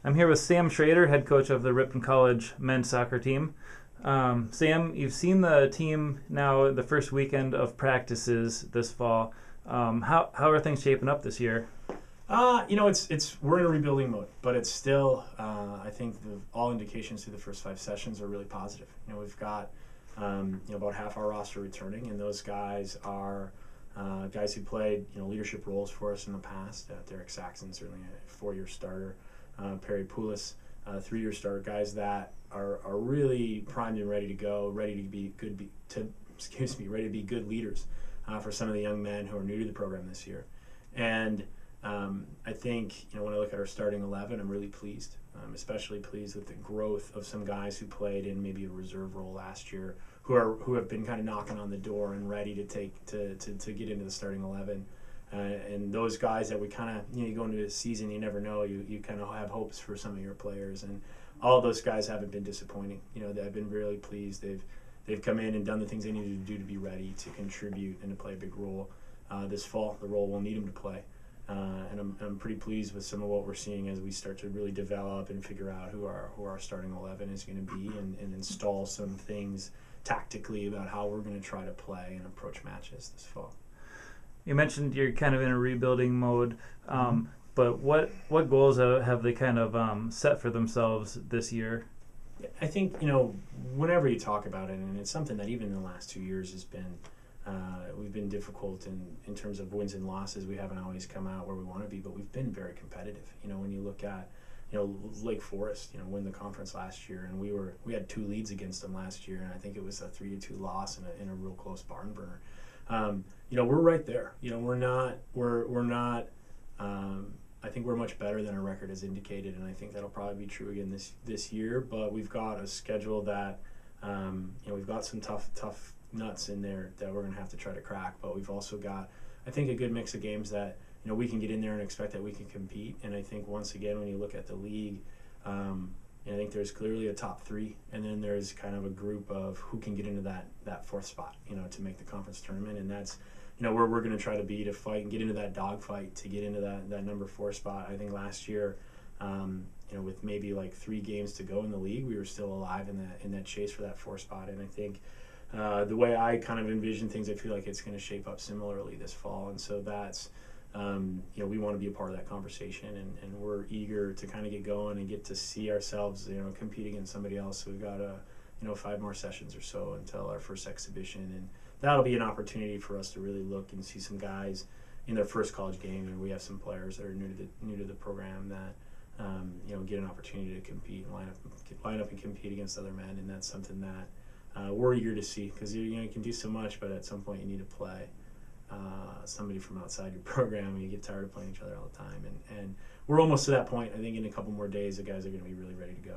I'm here with Sam Schroeder, head coach of the Ripon College men's soccer team. Sam, you've seen the team now the first weekend of practices this fall. How are things shaping up this year? It's we're in a rebuilding mode, but it's still. I think all indications through the first 5 sessions are really positive. We've got about half our roster returning, and those guys are guys who played leadership roles for us in the past. Derek Saxon, certainly a 4-year starter. Perry Poulis, 3-year starter. Guys that are really primed and ready to go, ready to be ready to be good leaders for some of the young men who are new to the program this year. And I think when I look at our starting 11, I'm really pleased. I'm especially pleased with the growth of some guys who played in maybe a reserve role last year, who have been kind of knocking on the door and ready to get into the starting 11. And those guys that we kind of you go into a season, you never know. You kind of have hopes for some of your players, and all of those guys haven't been disappointing. They've been really pleased. They've come in and done the things they needed to do to be ready to contribute and to play a big role this fall. The role we'll need them to play. And I'm pretty pleased with some of what we're seeing as we start to really develop and figure out who our starting 11 is going to be and install some things tactically about how we're going to try to play and approach matches this fall. You mentioned you're kind of in a rebuilding mode, but what goals have they kind of set for themselves this year? I think, whenever you talk about it, and it's something that even in the last 2 years has been, we've been difficult in terms of wins and losses. We haven't always come out where we want to be, but we've been very competitive. When you look at, Lake Forest, win the conference last year, and we had 2 leads against them last year, and I think it was a 3-2 loss in a real close barn burner. We're right there. We're not. I think we're much better than our record has indicated, and I think that'll probably be true again this year. But we've got a schedule that, we've got some tough nuts in there that we're going to have to try to crack. But we've also got, I think, a good mix of games that we can get in there and expect that we can compete. And I think once again, when you look at the league, I think there's clearly a top 3, and then there's kind of a group of who can get into that 4th spot, to make the conference tournament, and that's where we're going to try to be, to fight and get into that dogfight to get into that number 4 spot. I think last year, with maybe like 3 games to go in the league, we were still alive in that chase for that 4 spot, and I think the way I kind of envision things, I feel like it's going to shape up similarly this fall, and so that's. We want to be a part of that conversation, and we're eager to kind of get going and get to see ourselves, compete against somebody else. So we've got 5 more sessions or so until our first exhibition, and that'll be an opportunity for us to really look and see some guys in their first college game. And we have some players that are new to the program that get an opportunity to compete and line up and compete against other men, and that's something that we're eager to see, because you can do so much, but at some point you need to play somebody from outside your program, and you get tired of playing each other all the time. And we're almost to that point. I think in a couple more days, the guys are going to be really ready to go.